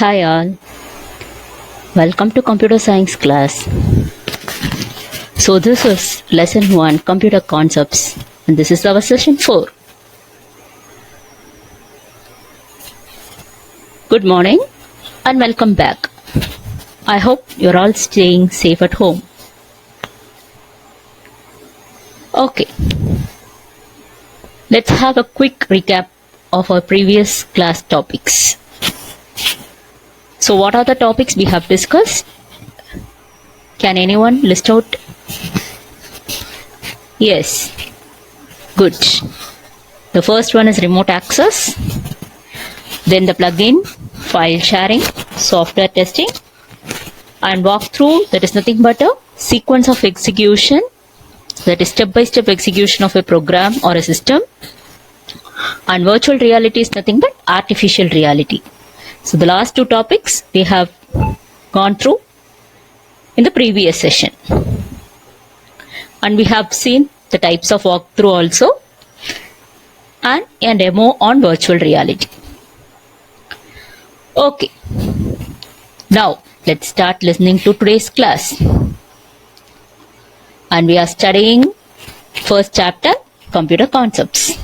Hi all, welcome to computer science class. So this is lesson 1 computer concepts and this is our session 4. Good morning and welcome back. I hope you're all staying safe at home. Okay, let's have a quick recap of our previous class topics. So what are the topics we have discussed? Can anyone list out? Yes, good. The first one is remote access, then the plugin, file sharing, software testing, and walkthrough, that is nothing but a sequence of execution, that is step-by-step execution of a program or a system, and virtual reality is nothing but artificial reality. So the last two topics we have gone through in the previous session. And we have seen the types of walkthrough also and a demo on virtual reality. Okay, now let's start listening to today's class. And we are studying first chapter, computer concepts.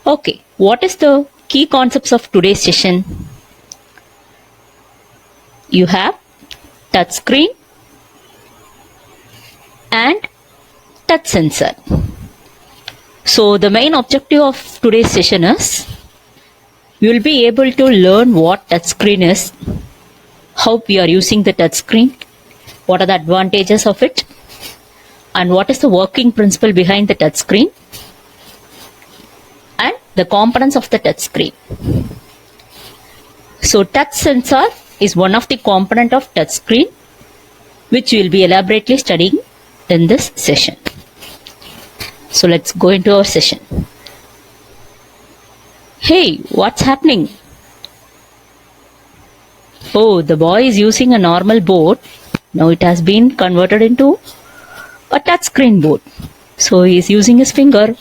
Okay, what is the key concepts of today's session? You have touch screen and touch sensor. So the main objective of today's session is you will be able to learn what touch screen is, how we are using the touch screen, what are the advantages of it, and what is the working principle behind the touch screen, and the components of the touch screen. So touch sensor is one of the component of touch screen which we will be elaborately studying in this session. So let's go into our session. Hey, what's happening? Oh, the boy is using a normal board. Now it has been converted into a touch screen board. So he is using his finger.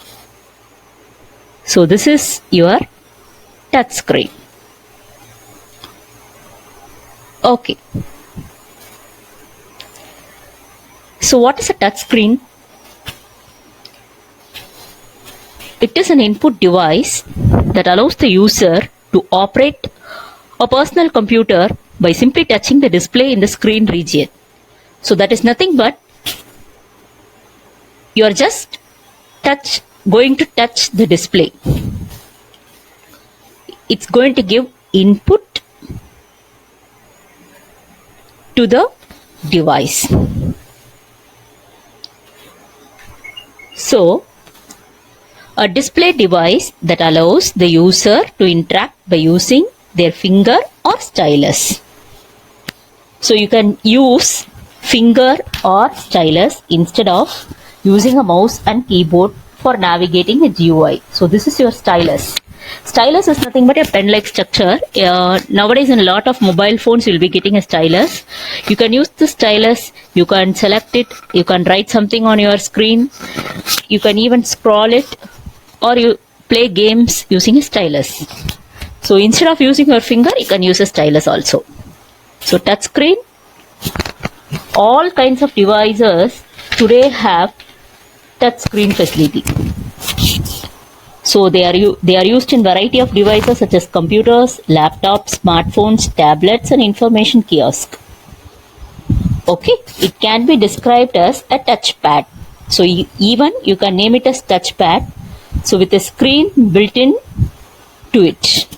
So this is your touch screen. Okay. So what is a touch screen? It is an input device that allows the user to operate a personal computer by simply touching the display in the screen region. So that is nothing but you are just going to touch the display. It's going to give input to the device. So a display device that allows the user to interact by using their finger or stylus. So you can use finger or stylus instead of using a mouse and keyboard for navigating a GUI. So this is your stylus. Stylus is nothing but a pen-like structure. Nowadays in a lot of mobile phones you will be getting a stylus. You can use the stylus, you can select it, you can write something on your screen, you can even scroll it, or you play games using a stylus. So instead of using your finger, you can use a stylus also. So touch screen, all kinds of devices today have touch screen facility. So they are used in variety of devices such as computers, laptops, smartphones, tablets, and information kiosk. Okay, it can be described as a touchpad. So even you can name it as touchpad. So with a screen built in to it.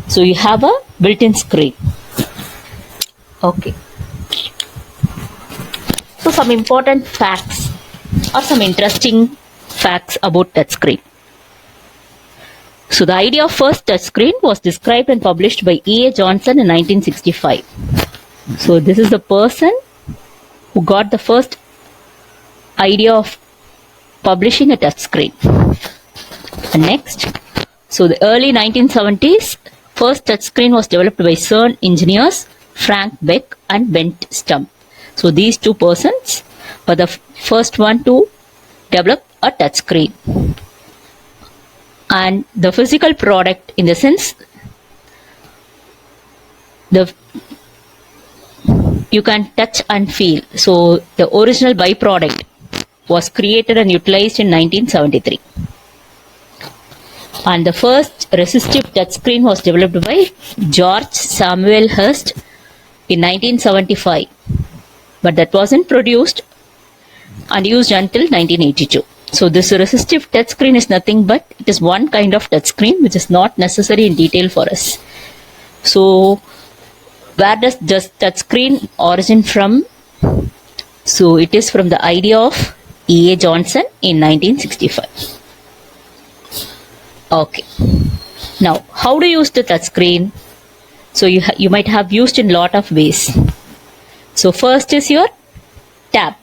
So you have a built-in screen. Okay. So some important facts or some interesting facts about touchscreen. So the idea of first touchscreen was described and published by E.A. Johnson in 1965. So this is the person who got the first idea of publishing a touchscreen. And next, so the early 1970s, first touchscreen was developed by CERN engineers Frank Beck and Bent Stump. So these two persons were the first one to develop a touchscreen. And the physical product, in the sense the you can touch and feel. So the original byproduct was created and utilized in 1973. And the first resistive touchscreen was developed by George Samuel Hurst in 1975. But that wasn't produced and used until 1982. So this resistive touchscreen is nothing but it is one kind of touchscreen which is not necessary in detail for us. So where does just touchscreen origin from? So it is from the idea of E.A. Johnson in 1965. Okay. Now, how to use the touchscreen? So you might have used in lot of ways. So first is your tap.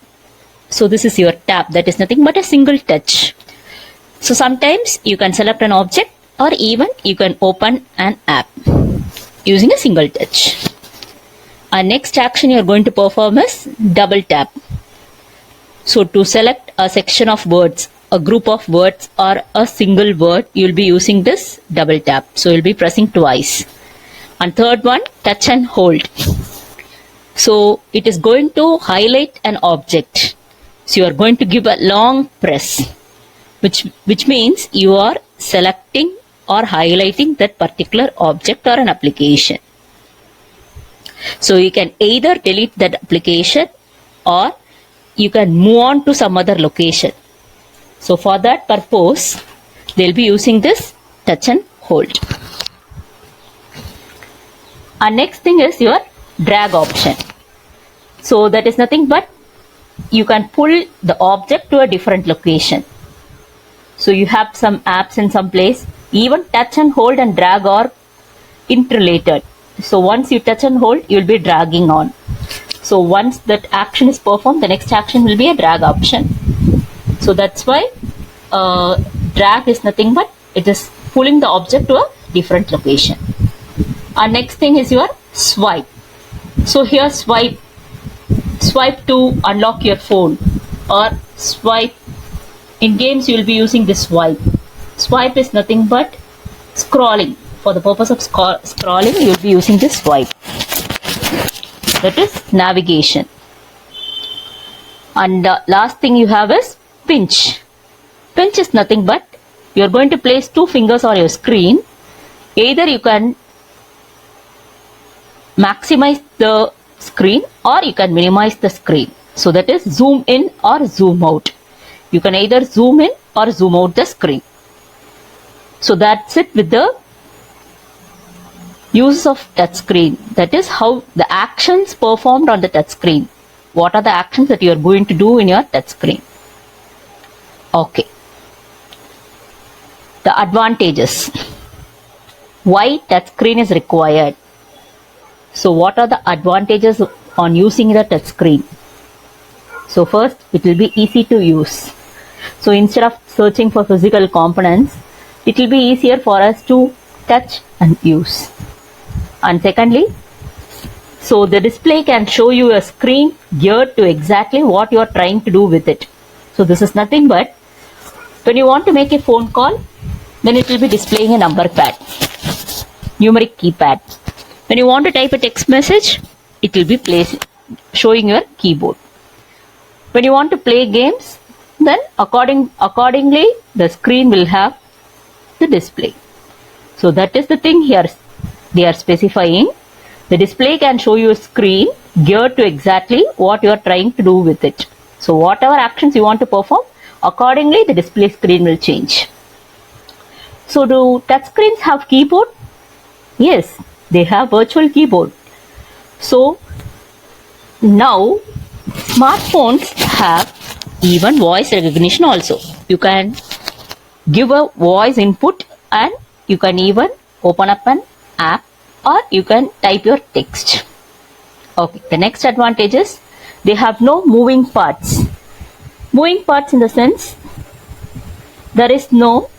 So this is your tap, that is nothing but a single touch. So sometimes you can select an object or even you can open an app using a single touch. Our next action you are going to perform is double tap. So to select a section of words, a group of words or a single word, you will be using this double tap. So you will be pressing twice. And third one, touch and hold. So it is going to highlight an object. So you are going to give a long press, which means you are selecting or highlighting that particular object or an application. So you can either delete that application or you can move on to some other location. So for that purpose, they'll be using this touch and hold. And next thing is your drag option. So that is nothing but you can pull the object to a different location. So you have some apps in some place. Even touch and hold and drag are interrelated. So once you touch and hold, you will be dragging on. So once that action is performed, the next action will be a drag option. So that's why drag is nothing but it is pulling the object to a different location. Our next thing is your swipe. So here swipe to unlock your phone, or swipe in games you will be using this swipe. Swipe is nothing but scrolling. For the purpose of scrolling, you will be using this swipe. That is navigation. And the last thing you have is pinch. Pinch is nothing but you are going to place two fingers on your screen. Either you can maximize the screen or you can minimize the screen. So that is zoom in or zoom out. You can either zoom in or zoom out the screen. So that's it with the use of touch screen. That is how the actions performed on the touch screen. What are the actions that you are going to do in your touch screen? Okay. The advantages. Why touch screen is required? So what are the advantages on using the touch screen? So first, it will be easy to use. So instead of searching for physical components, it will be easier for us to touch and use. And secondly, so the display can show you a screen geared to exactly what you are trying to do with it. So this is nothing but when you want to make a phone call, then it will be displaying a number pad, numeric keypad. When you want to type a text message, it will be showing your keyboard. When you want to play games, then accordingly the screen will have the display. So that is the thing here they are specifying. The display can show you a screen geared to exactly what you are trying to do with it. So whatever actions you want to perform, accordingly the display screen will change. So do touch screens have keyboard? Yes, they have virtual keyboard. So now smartphones have even voice recognition also. You can give a voice input and you can even open up an app or you can type your text. Okay, the next advantage is they have no moving parts. Moving parts in the sense there is no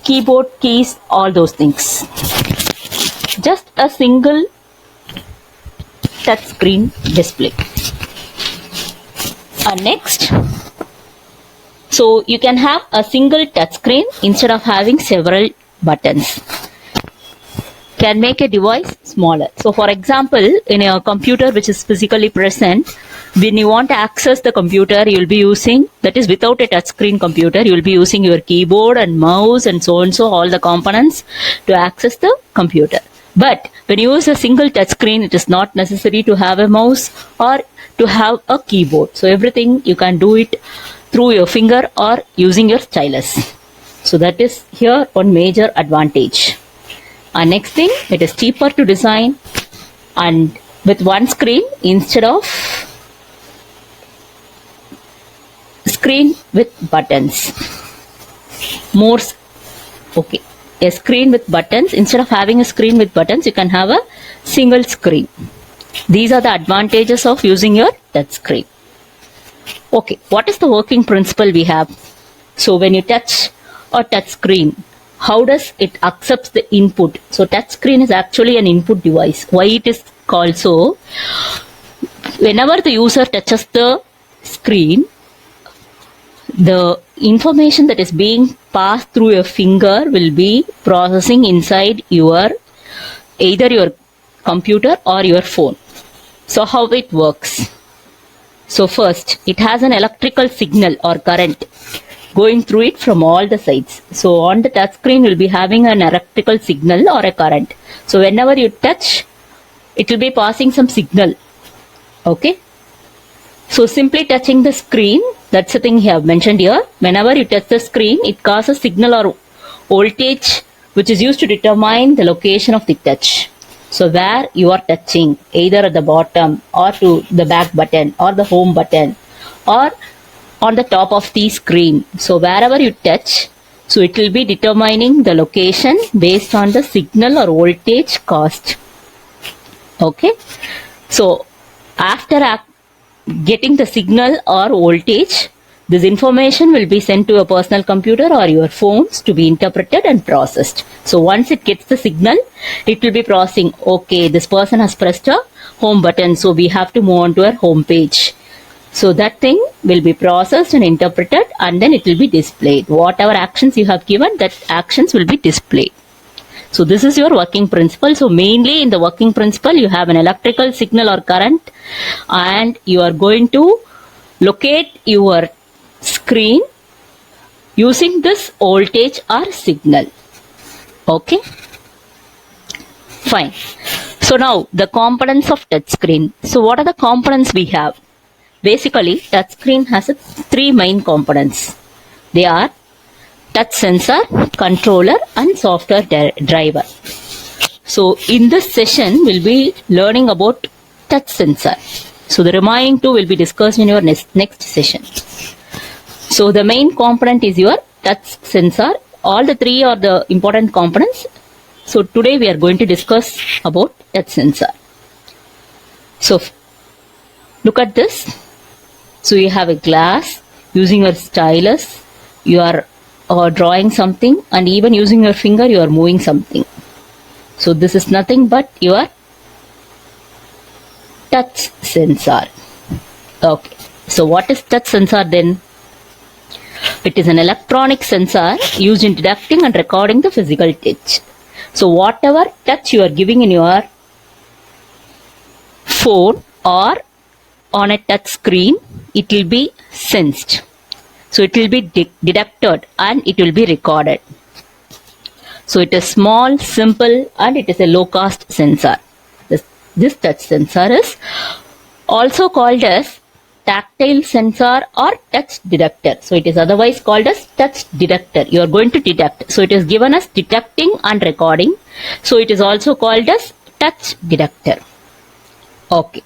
keyboard keys, all those things. Just a single touch screen display. And next, so you can have a single touch screen instead of having several buttons. can make a device smaller. So for example, in a computer which is physically present, when you want to access the computer, you will be using, that is without a touchscreen computer, you will be using your keyboard and mouse and so, all the components to access the computer. But when you use a single touchscreen, it is not necessary to have a mouse or to have a keyboard. So everything you can do it through your finger or using your stylus. So that is here one major advantage. And next thing, it is cheaper to design, and with one screen instead of screen with buttons. Okay, a screen with buttons, instead of having a screen with buttons, you can have a single screen. These are the advantages of using your touch screen. Okay, what is the working principle we have? So when you touch a touch screen, how does it accepts the input? So touch screen is actually an input device. Why it is called so? Whenever the user touches the screen, the information that is being passed through your finger will be processing inside your either your computer or your phone. So how it works? So first, it has an electrical signal or current going through it from all the sides. So on the touch screen, you'll be having an electrical signal or a current. So whenever you touch, it will be passing some signal. Okay. So simply touching the screen, that's the thing I have mentioned here. Whenever you touch the screen, it causes signal or voltage which is used to determine the location of the touch. So where you are touching, either at the bottom or to the back button or the home button or on the top of the screen. So wherever you touch, so it will be determining the location based on the signal or voltage caused. Okay. So after getting the signal or voltage, this information will be sent to a personal computer or your phones to be interpreted and processed. So once it gets the signal, it will be processing, okay, this person has pressed a home button, so we have to move on to our home page. So that thing will be processed and interpreted, and then it will be displayed. Whatever actions you have given, that actions will be displayed. So this is your working principle. So mainly in the working principle, you have an electrical signal or current, and you are going to locate your screen using this voltage or signal. Okay. Fine. So now the components of touch screen. So what are the components we have? Basically, touch screen has three main components. They are touch sensor, controller, and software driver. So in this session, we'll be learning about touch sensor. So the remaining two will be discussed in your next session. So the main component is your touch sensor. All the three are the important components. So today we are going to discuss about touch sensor. So look at this. So you have a glass, using your stylus, you are drawing something, and even using your finger you are moving something. So this is nothing but your touch sensor. Okay. So what is touch sensor then? It is an electronic sensor used in detecting and recording the physical touch. So whatever touch you are giving in your phone or on a touch screen, it will be sensed. So it will be detected and it will be recorded. So it is small, simple, and it is a low cost sensor. This touch sensor is also called as tactile sensor or touch detector. So it is otherwise called as touch detector. You are going to detect. So it is given as detecting and recording. So it is also called as touch detector. Okay.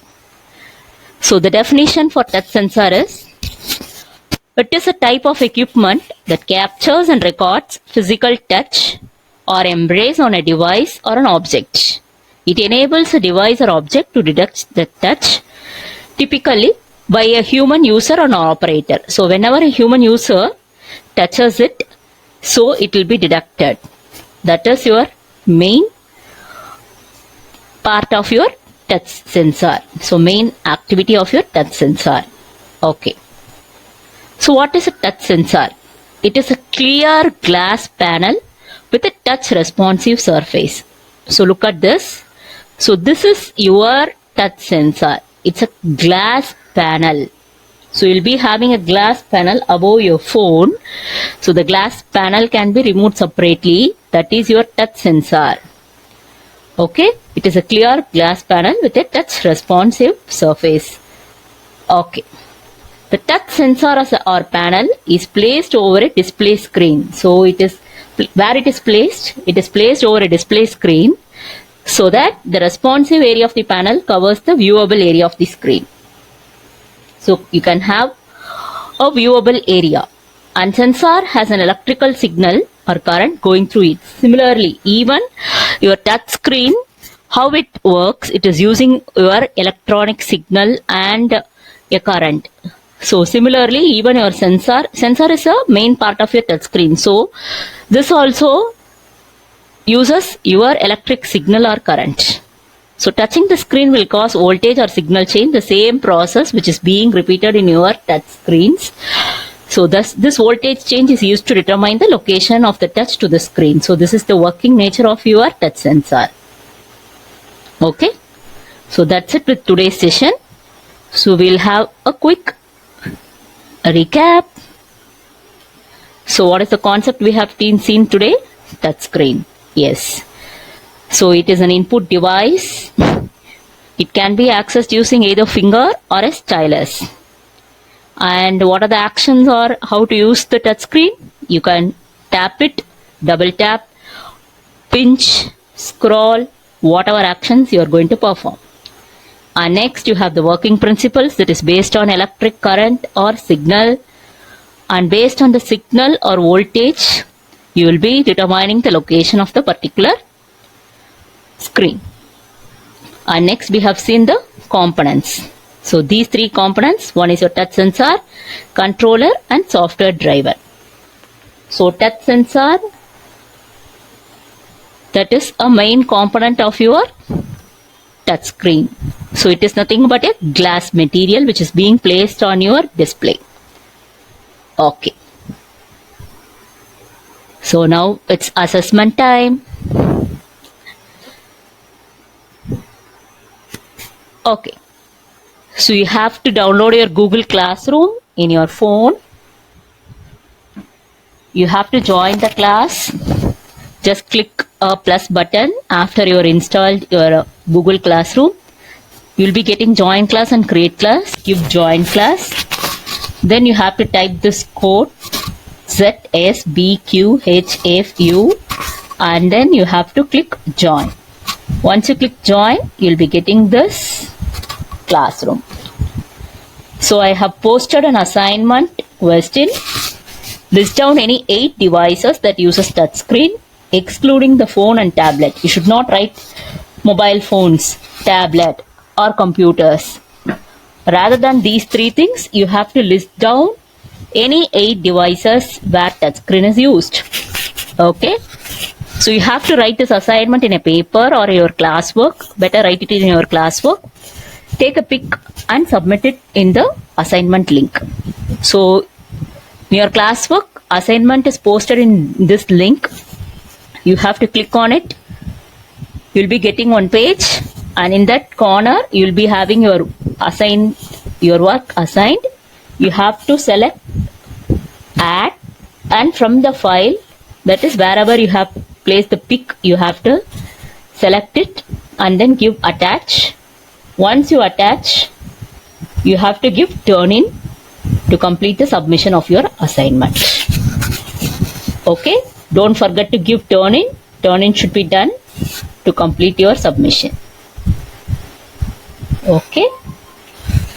So the definition for touch sensor is, it is a type of equipment that captures and records physical touch or embrace on a device or an object. It enables a device or object to detect the touch, typically by a human user or an operator. So whenever a human user touches it, so it will be detected. That is your main part of your touch sensor. So main activity of your touch sensor. Okay. So what is a touch sensor? It is a clear glass panel with a touch responsive surface. So look at this. So this is your touch sensor. It's a glass panel. So you'll be having a glass panel above your phone. So the glass panel can be removed separately. That is your touch sensor. Okay, it is a clear glass panel with a touch responsive surface. Okay, the touch sensor or panel is placed over a display screen. So it is where it is placed? It is placed over a display screen so that the responsive area of the panel covers the viewable area of the screen. So you can have a viewable area, and sensor has an electrical signal or current going through it. Similarly, even your touch screen, how it works, it is using your electronic signal and a current. So similarly, even your sensor is a main part of your touch screen. So this also uses your electric signal or current. So touching the screen will cause voltage or signal change, the same process which is being repeated in your touch screens. So thus this voltage change is used to determine the location of the touch to the screen. So this is the working nature of your touch sensor. Okay. So that's it with today's session. So we'll have a quick recap. So what is the concept we have seen today? Touch screen. Yes. So it is an input device. It can be accessed using either finger or a stylus. And what are the actions or how to use the touch screen? You can tap it, double tap, pinch, scroll, whatever actions you are going to perform. And next you have the working principles, that is based on electric current or signal. And based on the signal or voltage, you will be determining the location of the particular screen. And next we have seen the components. So these three components, one is your touch sensor, controller and software driver. So touch sensor, that is a main component of your touch screen. So it is nothing but a glass material which is being placed on your display. Okay. So now it's assessment time. Okay. So you have to download your Google Classroom in your phone. You have to join the class. Just click a plus button after you are installed your Google Classroom. You will be getting join class and create class. Give join class. Then you have to type this code ZSBQHFU and then you have to click join. Once you click join, you will be getting this classroom. So I have posted an assignment question. List down any 8 devices that uses touchscreen, excluding the phone and tablet. You should not write mobile phones, tablet or computers. Rather than these 3 things, you have to list down any 8 devices where touchscreen is used. Okay. So you have to write this assignment in a paper or your classwork. Better write it in your classwork. Take a pic and submit it in the assignment link. So your classwork assignment is posted in this link. You have to click on it. You'll be getting one page, and in that corner you'll be having your work assigned. You have to select add, and from the file, that is wherever you have placed the pic, you have to select it and then give attach. Once you attach, you have to give turn in to complete the submission of your assignment. Okay, don't forget to give turn in. Turn in should be done to complete your submission. Okay,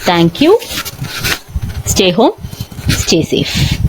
thank you. Stay home, stay safe.